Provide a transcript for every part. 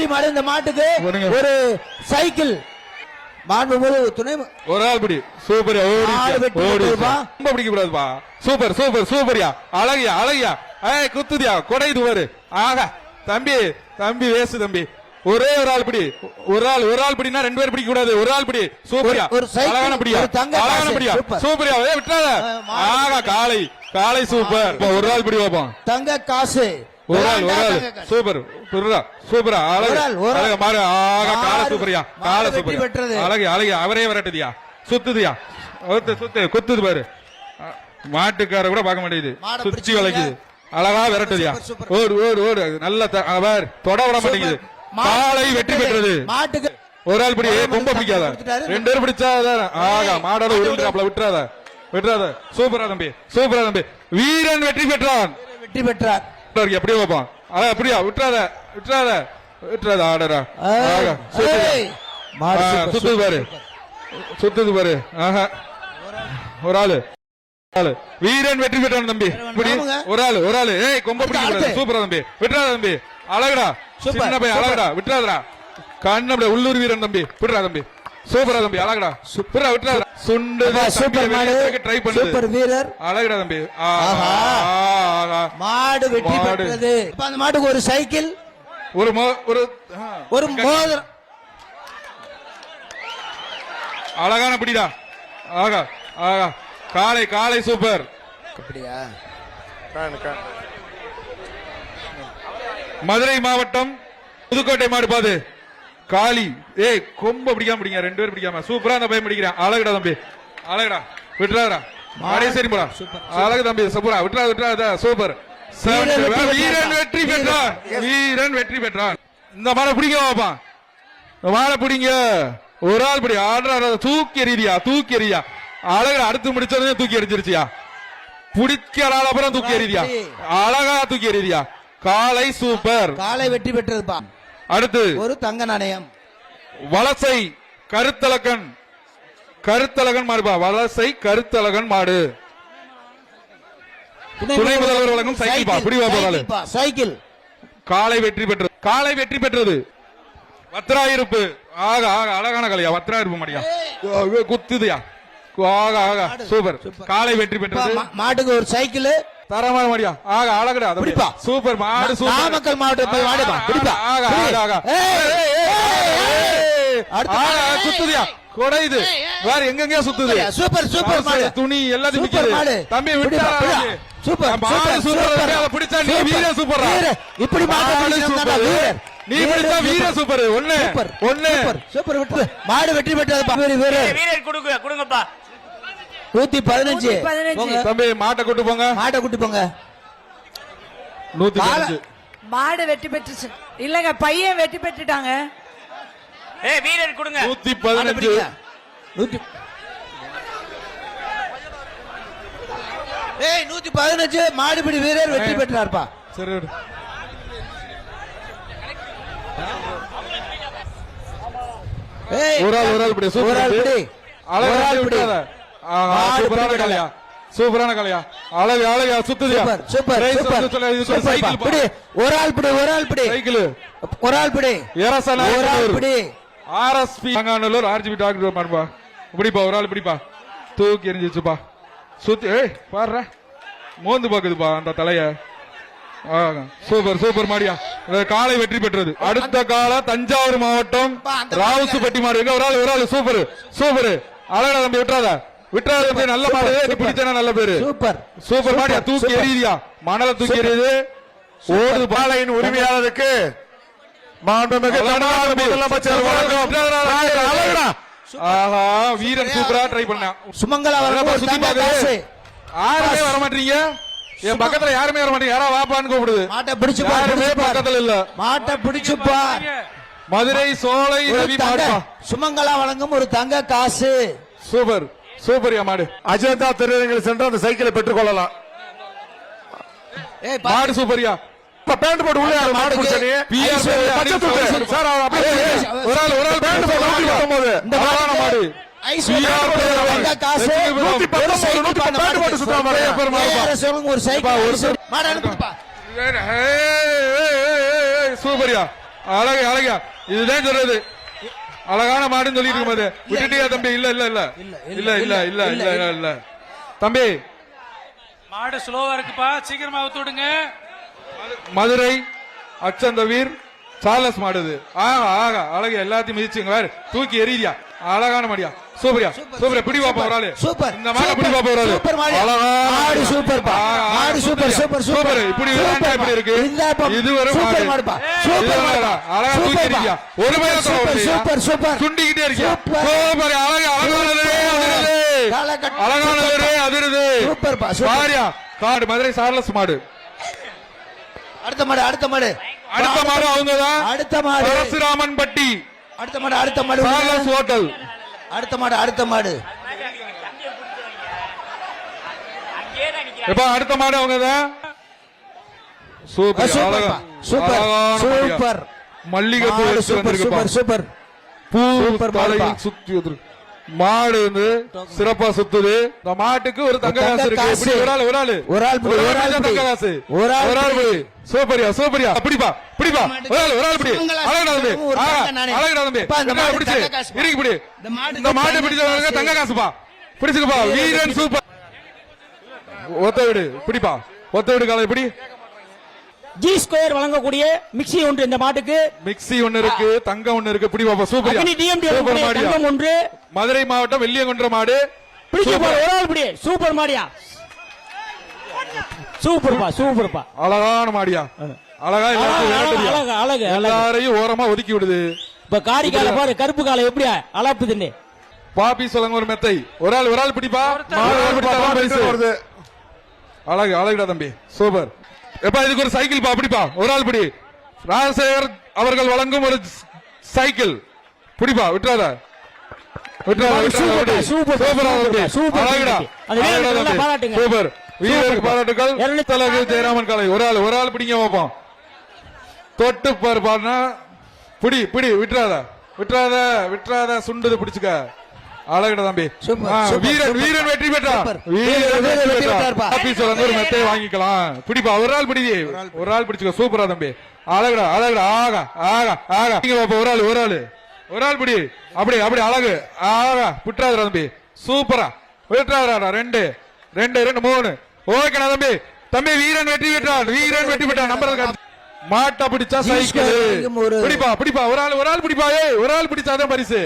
வெற்றி மாடு. இந்த மாட்டுக்கு ஒரு சைக்கிள் மாண்புமிகு துணை ஒரு ஆள் பிடி. சூப்பர். ரொம்ப பிடிக்க கூடாதுப்பா. Super super சூப்பரியா. அழகியா அழகியா. குத்துதியா கொடைது பாரு. ஆகா தம்பி தம்பி வேசு தம்பி. ஒரே ஒரு ஆள் பிடி. ஒரு ஆள் பிடினா ரெண்டு பேர் பிடிக்க கூடாது. ஒரு ஆள் பிடி. சூப்பரியா. அழகான பிடியா. அழகான பிடியா. சூப்பரியா. விட்டாத. ஆகா காளை காளை சூப்பர். ஒரு ஆள் பிடி வைப்போம். தங்க காசு. ஒரு ஆள் சூப்பர் சூப்பரா. அழகு மாறு. ஆகா காலை சூப்பரியா. காலை சூப்பர். அழகு அழகு. அவரே விரட்டுதியா. சுத்துதியா. சுத்து குத்துது பாரு. மாட்டுக்கார கூட பார்க்க மாட்டேங்குது. சுத்தி வளைக்குது. அழகா விரட்டுதியா. ஓடு ஓடு ஓடு. நல்ல அவர் தொட விட மாட்டேங்குது. காலை வெற்றி பெற்றது. மாட்டுக்கு ஒரு ஆள் பிடி. ரொம்ப பிடிக்காத. ரெண்டு பேரும் பிடிச்சா ஆகா மாடோட உருண்டாப்ல விட்டுறாத விட்டுறாத. சூப்பரா தம்பி சூப்பரா தம்பி. வீரன் வெற்றி பெற்றான். வெற்றி பெற்றார். எப்படி வைப்பான். அப்படியா விட்டுறாத விட்டுறாத விட்டுறாத. ஆடரா சுத்துது பாரு. சுத்துது பாரு. ஆஹா ஒரு ஆளு வீரன் வெற்றி பெற்றான் தம்பி. ஒரு ஆளு ஏய் கொம்ப பிடிக்க. சூப்பரா தம்பி. விட்டுறாத தம்பி. அழகுடா சின்ன பையன். அழகுடா விட்டுறாதடா. கண்ணு உள்ளூர் வீரன் தம்பி. விட்டுறா தம்பி. சூப்பரா தம்பி. அழகுடா சூப்பரா. விட்டுறாதடா. சுண்டு ட்ரை பண்ணு. சூப்பர் வீரர். அழகுடா தம்பி. மாடு வெற்றி பெற்றது. அந்த மாட்டுக்கு ஒரு சைக்கிள் ஒரு மோதிரம். அழகான பிடிடா. ஆகா ஆகா காலை காலை சூப்பர். அப்படியா. மதுரை மாவட்டம் புதுக்கோட்டை மாடு பாது காளி. ஏய் கொம்ப பிடிக்காம பிடிங்க. ரெண்டு பேரும் பிடிக்காம சூப்பரா அந்த பையன் பிடிக்கிறான். அழகுடா தம்பி. அழகுடா விட்டுறாதா. மாடே சரி போடா. அழகு தம்பி. சூப்பரா விட்டுறா விட்டுறாத. சூப்பர். வீரன் வெற்றி பெற்றான். வீரன் வெற்றி பெற்றான். இந்த மாடை பிடிங்க பாப்பா. மாடை பிடிங்க. ஒரு ஆள் பிடி. ஆடுற தூக்கி எறியா. தூக்கி எறியா. அழகா அடுத்து முடிச்சதே தூக்கி எரிஞ்சிருச்சியா. பிடிக்கிறாள் அப்புறம் தூக்கி எறியா. அழகா தூக்கி எறியா. காலை சூப்பர். காலை வெற்றி பெற்றதுப்பா. அடுத்து ஒரு தங்க நாணயம். வலசை கருத்தலகன். கருத்தலகன் மாடுபா. வலசை கருத்தலகன் மாடு. துணை முதல்வர் வழங்கும் சைக்கிள். சைக்கிள் காலை வெற்றி பெற்றது. காலை வெற்றி பெற்றது. வத்ராயிருப்பு. ஆக ஆக அழகான கலையா. வத்ராயிருப்பு மாடியா. குத்துதியா. ஆக ஆக சூப்பர். காலை வெற்றி பெற்றது. மாட்டுக்கு ஒரு சைக்கிள் தரமான மாடியா. ஆக அழகுடா. பிடிப்பா. சூப்பர் மாடு. சூப்பர். நாமக்கல் மாவட்டம் மாடுபா. பிடிப்பா. ஆக ஆக ஆக குத்துதியா. கொடைது வேற எங்கெங்க சுத்துது. சூப்பர் சூப்பர் மாடு. துணி எல்லாத்தையும் விக்குது தம்பி. விட்டா சூப்பர் மாடு சூப்பர். பிடிச்சா நீ வீர சூப்பரா. இப்படி மாடு வீரர். நீ பிடிச்சா வீர சூப்பர். ஒண்ணு சூப்பர் விட்டு மாடு வெற்றி பெற்றது. வீரர் கொடுங்கப்பா. 115 தம்பி. மாட்டை கூட்டு போங்க. மாட்டை கூட்டு போங்க. 115 மாடு வெற்றி பெற்றுச்சு. இல்லங்க பையன் வெற்றி பெற்றுட்டாங்க. வீரர் கொடுங்க. 115 115 மாடுபிடி வீரர் வெற்றி பெற்றார்ப்பா. சரி ஒரு ஆள் பிடி. சூப்பரான கலையா. சூப்பரான கலையா. அழகு அழகா சுத்துதியா. Super cycle. ஒரு ஆள் பிடி. சைக்கிள் ஒரு ஆள் பிடி. ஆர்எஸ்பி அங்கானூர் ஆர்ஜிபி டாக்டர் மாடுபா. பிடிப்பா. ஒரு ஆள் பிடிப்பா. தூக்கி எரிஞ்சிச்சுப்பா. சுத்தி பாரு மோந்து பாக்குதுப்பா அந்த தலைய. சூப்பர் சூப்பர் மாடியா. காலை வெற்றி பெற்றது. அடுத்த கால தஞ்சாவூர் மாவட்டம் ராவுசுப்பட்டி மாடு. ஒரு ஆள் சூப்பர் சூப்பர். அழகா தம்பி. விட்டுறாத விட்டுறாத தம்பி. நல்ல மாடு. பிடிச்சா நல்ல பேரு. சூப்பர் சூப்பர் மாடியா. தூக்கி எறியா. மணல தூக்கி எறியுது. ஓடு பாலையின் உரிமையாளருக்கு வீரன் சூப்பரா ட்ரை பண்ண. சுமங்கலா யாருமே வர மாட்டீங்க. என் பக்கத்துல யாருமே வர மாட்டீங்க. யாரா வாப்பான்னு கூப்பிடுது. மாட்டை பிடிச்சு யாருமே பக்கத்துல இல்ல. மாட்டை பிடிச்சுப்பா. மதுரை சோலை ரவி மாடுப்பா. சுமங்கலா வழங்கும் ஒரு தங்க காசு. சூப்பர் சூப்பர் மாடு. அஜந்தா திரையரங்கில் சென்று அந்த சைக்கிளை பெற்றுக் கொள்ளலாம். மாடு சூப்பரியா. பேண்ட் போட்டு உள்ள மாடு குடிச்சனே. சார் ஒரு ஆள் பேண்ட் போட்டு இந்த மாடு. காசு சூப்பரியா. அழகு அழகா இதுதான் சொல்றது அழகான மாடுன்னு சொல்லிட்டு இருக்கும்போது விட்டுட்டியா தம்பி இல்ல இல்ல இல்ல இல்ல இல்ல இல்ல இல்ல இல்ல இல்ல தம்பி மாடு ஸ்லோவா இருக்குப்பா சீக்கிரமா அவுத்து விடுங்க மதுரை அச்சந்தவீர் சார்லஸ் மாடுது ஆகா ஆகா அழகு எல்லாத்தையும் மிதிச்சுங்க வேற தூக்கி எறியா அழகான மாடியா சூப்பரியா சூப்பர் பிடி பாப்பா ஒரு ஆளு சூப்பர் இந்த மாட பிடி பாப்பா ஒரு ஆளு சூப்பர் மாடு அழகான மாடு சூப்பர் பா மாடு சூப்பர் சூப்பர் சூப்பர் இப்படி விளையாண்டா இப்படி இருக்கு இது ஒரு சூப்பர் மாடு பா சூப்பர் மாடு அழகா தூக்கி எறியா ஒரு மேல சூப்பர் சூப்பர் சூப்பர் சுண்டிக்கிட்டே இருக்கியா சூப்பர் அழகு அழகானது அதிருது சூப்பர் பா பாரியா காடு மதுரை சார்லஸ் மாடு அடுத்த மாடு அடுத்த மாடு அடுத்த மாடு அவங்கதான் அடுத்த மாடு பரசுராமன் பட்டி அடுத்த மாடு அடுத்த மாடு சார்லஸ் ஹோட்டல் அடுத்த மாடு அடுத்த மாடு எப்ப அடுத்த மாடு அவங்கதான் சூப்பர் சூப்பர் அழகா சூப்பர் சூப்பர் மல்லிகை பூ மாடு எடுத்து சூப்பர் வந்திருக்குப்பா. சூப்பர் சூப்பர் பூ சூப்பர் தலையில் மாடுப்பா. சுத்தி வந்திருக்கு. மாடு வந்து சிறப்பா சுத்துது இந்த மாட்டுக்கு ஒரு தங்க தங்க காசு இருக்கு காசு. இப்படி ஒரு ஆள் ஒரு ஆள் பிடி, ஒரு ஆள் தங்க பிடி. காசு ஒரு ஆள் ஒரு ஆள் பிடி. பிடி. சூப்பரியா சூப்பரியா பிடிப்பா பிடிப்பா ஒரு ஆள் பிடி அழகடா தம்பி ஒரு தங்க நாணயம். அழகடா தம்பி அப்பா, இந்த மாடு பிடிச்சு தங்க காசுப்பா. இருக்கு பிடி இந்த மாடு பிடிச்சவங்க தங்க காசுப்பா பிடிச்சுக்கப்பா வீரன் சூப்பர் ஒத்த விடு பிடிப்பா ஒத்த விடு காலை பிடி ஜி ஸ்கொயர் வழங்கக்கூடிய மிக்சி ஒன்று இந்த மாட்டுக்கு மிக்ஸி ஒன்னு இருக்கு தங்கம் ஒன்னு இருக்கு பிடி பாப்பா சூப்பர் அக்னி டிஎம்டி சூப்பர் மாடியா தங்கம் ஒன்று மதுரை மாவட்டம் வெள்ளியங்குன்ற மாடு பிடிக்க போற ஒரு ஆள் பிடி சூப்பர் மாடியா சூப்பர்ப்பா சூப்பர்ப்பா அழகான மாடியா அழகா எல்லாத்தையும் விரட்டுறியா? அழகு அழகு அழகு எல்லாரையும் ஓரமா ஒதுக்கி விடுது இப்ப காரி கால பாரு கருப்பு காலை எப்படியா அலாப்புதுன்னு பாப்பி சொல்லுங்க ஒரு மெத்தை ஒரு ஆள் பிடிப்பா மாடு ஒரு பிடிச்சா தான் பரிசு. வருது அழகு அழகுடா தம்பி சூப்பர் எப்பா இதுக்கு ஒரு சைக்கிள் பா பிடிப்பா ஒரு ஆள் பிடி ராஜசேகர் அவர்கள் வழங்கும் ஒரு சைக்கிள் பிடிப்பா விட்டுறாத சூப்பர், சூப்பர், சூப்பர், சூப்பர். அழகுடா அது வீரருக்கு அழகுடா நல்லா தம்பி. பாராட்டுங்க. சூப்பர் வீரருக்கு பாராட்டுகள் இருநூத்தி தலகு ஜெயராமன் காலை ஒரு ஆள் பிடிங்க பார்ப்போம் தொட்டு பாரு பாருனா பிடி பிடி விட்டுறாத சுண்டுது பிடிச்சுக்க அழகுடா தம்பி சூப்பர், ஆ, சூப்பர், வீரன் சூப்பர். வீரன் வெற்றி பெற்றா சூப்பர். வீரன் வீரன் வெற்றி வெற்றி பெற்றா பெற்றார்ப்பா. ஆபீஸ் வந்து ஒரு மெத்தையை வாங்கிக்கலாம் பிடிப்பா ஒரு ஆள் பிடி ஒரு ஆள் பிடிச்சுக்க சூப்பரா தம்பி அழகுடா ஆகா நீங்க பாப்பா ஒரு ஆள் பிடி அப்படி அழகு ஆகா விட்டுறாதுடா தம்பி சூப்பரா விட்டுறாதுடா ரெண்டு மூணு ஓகேடா தம்பி வீரன் வெற்றி பெற்றான் நம்பர் மாட்டா பிடிச்சா சைக்கிள் ஒரு- பிடிப்பா ஒரு ஆள் பிடிப்பா ஒரு ஆள் பிடிச்சாதான் பரிசு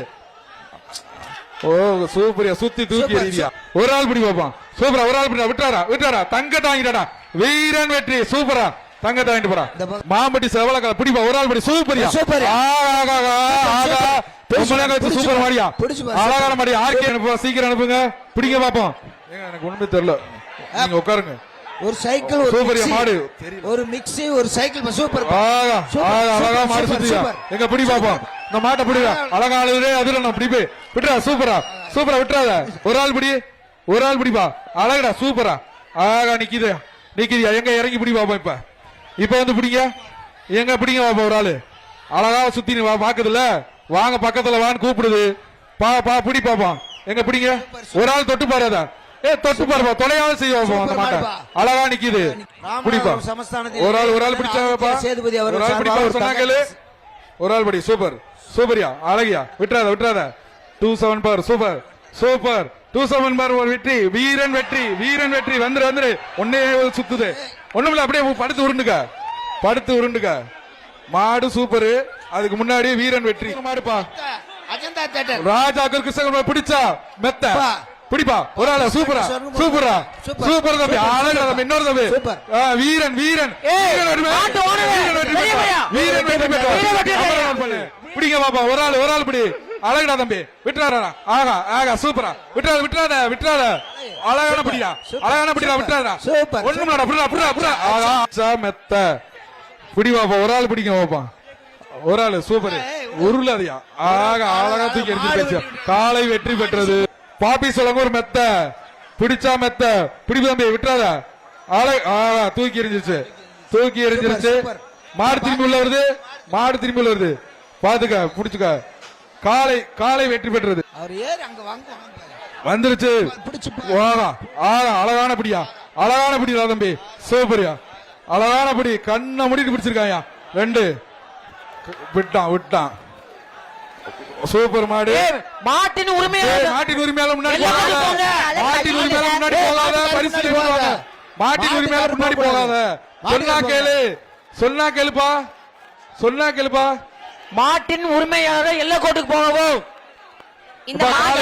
ஓ சூப்பரியா சுத்தி தூக்கி சூப்பர், எறியா ஒரு ஆள் பிடி பாப்பான் சூப்பரா ஒரு ஆள் பிடி விட்டாரா தங்கத்தை வாங்கிட்டாடா வீரன் வெற்றி சூப்பரா தங்கத்தை வாங்கிட்டு போறா இந்த பக்கம். மாம்பட்டி செவலக்கா பிடிப்பா ஒரு ஆள் பிடி சூப்பரியா சூப்பரியா. சூப்பர் மாடியா பிடிச்சு பாரு, அழகான மாடியா ஆர்கே அனுப்புவா சீக்கிரம் அனுப்புங்க பிடிங்க பாப்போம் ஏங்க எனக்கு ஒண்ணுமே தெரியல நீங்க உட்காருங்க ஒரு சைக்கிள் ஒரு சூப்பரியா மிக்ஸி, மாடு ஒரு மிக்ஸி ஒரு சைக்கிள் பா, சூப்பர் பா. ஆகா சூப்பர், ஆகா அழகா சூப்பர், மாடு சூப்பர், சுத்தியா சூப்பர். எங்க பிடி பாப்போம் இந்த மாட்டை பிடிடா அழகா அழுகுறே அதுல நான் பிடிப்பே விட்டுறா சூப்பரா விட்டுறாத ஒரு ஆள் பிடிப்பா அழகுடா சூப்பரா ஆகா நிக்கிதியா எங்க இறங்கி பிடி பாப்போம் இப்ப வந்து பிடிங்க எங்க பிடிங்க பாப்பா ஒரு ஆளு அழகா சுத்தி நீ பாக்குதுல வாங்க பக்கத்துல வான்னு கூப்பிடுது பிடி பாப்போம் எங்க பிடிங்க ஒரு ஆள் தொட்டு பாருதா தொட்டு பாருப்பா தொலையாவது செய்ய பாப்போம் அந்த மாட்டை அழகா நிக்குது பிடிப்பா ராமநாதபுரம் சமஸ்தானத்தில் ஒரு ஆள் பிடிச்சாப்பா சேதுபதி ஒரு அவர்கள் ஆள் பிடிப்பா சார்பாக சொன்னாங்களே ஒரு ஆள் படி சூப்பரியா அழகியா விட்டுறாத 27 பார் சூப்பர் 27 பார் ஒரு வெற்றி வீரன் வெற்றி வந்துரு ஒன்னே சுத்துது ஒண்ணுமில்ல அப்படியே படுத்து உருண்டுக்க மாடு சூப்பர் அதுக்கு முன்னாடி வீரன் வெற்றி மாடுப்பா அஜந்தா தேட்டர் ராஜா கிருஷ்ணன் பிடிச்சா மெத்த பா. பிடிப்பா ஒரு ஆளா சூப்பர் தம்பி அழகா தம்பி இன்னொரு தம்பி சூப்பர். வீரன் வீரன் மாட்டு ஓடுது. வெளியே போயா. வீரன் வெற்றி பெற்றார். வீரன் வெற்றி பெற்றார். அமரன் பண்ணு. பிடிங்க பாப்பா ஒரு ஆள் பிடி அழகுடா தம்பி விட்டுறாரா ஆகா சூப்பரா விட்டுறாத அழகான பிடிடா விட்டுறாரா சூப்பர். ஒண்ணுமில்லடா ஆகா மெத்த பிடி பாப்பா ஒரு ஆள் பிடிங்க பாப்பா ஒரு ஆள் சூப்பர் உருளாதியா அழகா தூக்கி எரிஞ்சு காலை வெற்றி பெற்றது பாப்பி சொல்லுங்க ஒரு மெத்த பிடிச்சா மெத்த பிடி தம்பி விட்டுறாத தூக்கி எரிஞ்சிருச்சு மாடு திரும்பி உள்ள வருது பாத்துக்க புடிச்சுக்க காலை வெற்றி பெற்றது அவர் ஏறி அங்க வாங்க வந்துருச்சு பிடிச்சு அழகான பிடியா தம்பி சூப்பரியா அழகான பிடி கண்ணை முடிட்டு பிடிச்சிருக்காயா விட்டான் சூப்பர் மாடு மாட்டின் உரிமையாளர் மாட்டின் உரிமையாளர் முன்னாடி எல்லாம் போகாத போங்க. மாட்டின் உரிமையாளர் முன்னாடி போகாத பரிசு போகாத மாட்டின் உரிமையாளர் முன்னாடி போகாத சொன்னா கேளுப்பா மாட்டின் உரிமையாளர் எல்லா கோட்டுக்கு போகவும் இந்த மாடு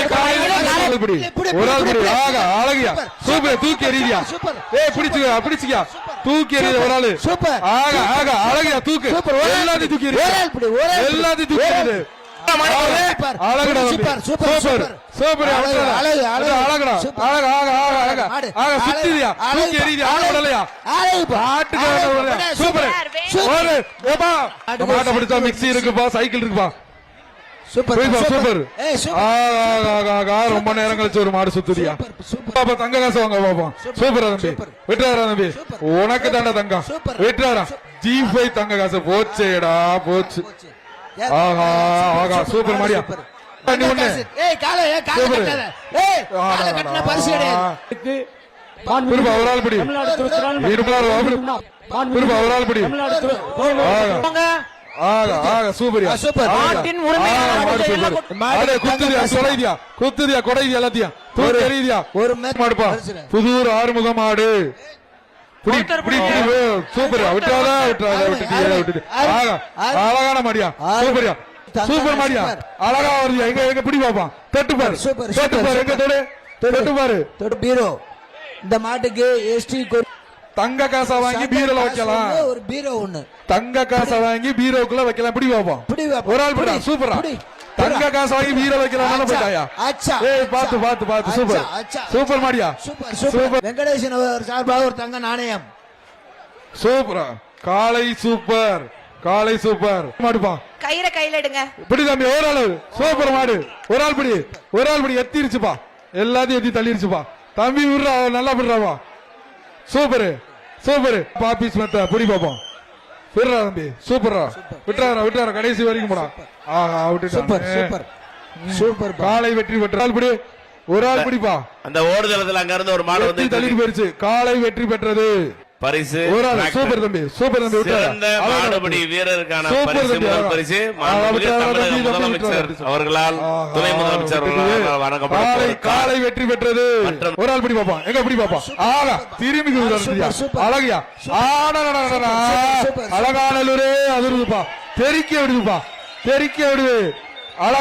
ஒரு ஆள் பிடி அழகியா சூப்பர் தூக்கி எறியா பிடிச்சுக்கா தூக்கி எறிய ஒரு ஆளு சூப்பர் அழகியா தூக்கு எல்லாத்தையும் தூக்கி எறிய எல்லாத்தையும் தூக்கி எறியுது அழகுடா சூப்பர் சூப்பர் அழகுடா சுத்தியா தூக்கி எறியா ஆடலையா சூப்பர் மாட்டை பிடிச்சா மிக்ஸி இருக்குப்பா சைக்கிள் இருக்குப்பா சூப்பர் சூப்பர் ஏய் சூப்பர் ரொம்ப நேரம் கழிச்சு ஒரு மாடு சுத்துதியா பாப்பா தங்க காசு வாங்க பாப்பா சூப்பரா தம்பி விட்டுறாரா தம்பி உனக்கு தாண்டா தங்கம் விட்டுறாரா G5 தங்க காசு போச்சேடா போச்சு ஆஹா சூப்பர் மாடியா ஒண்ணு ஏய் காலை கட்டாத ஏய் காலை கட்டன பரிசு கிடையாது திரும்ப ஒரு ஆள் பிடி திரும்ப ஒரு ஆள் பிடி சூப்பரியா சூப்பர் மாட்டின் உரிமையாளர் குத்துதியா கொடைதியா எல்லாத்தையும் தூக்கி எறியுதியா ஒரு மாடுப்பா புதூர் ஆறுமுக மாடு சூப்பர் விட்டுட்டு அழகான மாடியா சூப்பரியா சூப்பர் மாடியா அழகா வருதியா எங்க பிடி பாப்பா தொட்டுப்பாரு தொட்டுப்பாரு எங்க தொட்டுப்பாரு தொட்டு பீரோ இந்த மாட்டுக்கு எஸ்டி தங்க காசை வாங்கி பீரோல வைக்கலாம் ஒரு பீரோ ஒண்ணு தங்க காசை வாங்கி பீரோக்குள்ள வைக்கலாம் பிடி பாப்போம் ஒரு ஆள் பிடி சூப்பரா தங்க காசை வாங்கி பீரோ வைக்கலாம் போயிட்டாயா ஏய் பாத்து சூப்பர் சூப்பர் மாடியா சூப்பர் வெங்கடேசன் சார்பாக ஒரு தங்க நாணயம் சூப்பரா காளை சூப்பர் மாடுப்பா கயிறை கையில எடுங்க பிடி தம்பி ஒரு ஆள் சூப்பர் மாடு ஒரு ஆள் பிடி எத்திருச்சுப்பா எல்லாத்தையும் எத்தி தள்ளிருச்சுப்பா தம்பி விடுறா நல்லா விடுறாவா சூப்பர் பாப்பீஸ் மெத்த புடி பாப்போம் விடுறா தம்பி சூப்பரா விட்டுறாரா கடைசி வரைக்கும் போடா ஆஹா விட்டுட்டான் சூப்பர் காலை வெற்றி பெற்ற ஆள் பிடி ஒரு ஆள் பிடிப்பா அந்த ஓடுதளத்துல அங்க இருந்து ஒரு மாடு வந்து தள்ளிட்டு போயிருச்சு காலை வெற்றி பெற்றது பரிசு ஒரு ஆள் சூப்பர் தம்பி சிறந்த மாடுபிடி வீரருக்கான பரிசு முதல் பரிசு மாண்புமிகு தமிழக முதலமைச்சர் அவர்களால் துணை முதலமைச்சர் அவர்களால் வழங்கப்படும் காலை வெற்றி பெற்றது ஒரு ஆள் பிடி பாப்பா எங்க பிடி பாப்பா ஆகா திரும்பி அழகியா அழகானூரே அதிருதுப்பா தெறிக்க விடுதுப்பா அழகா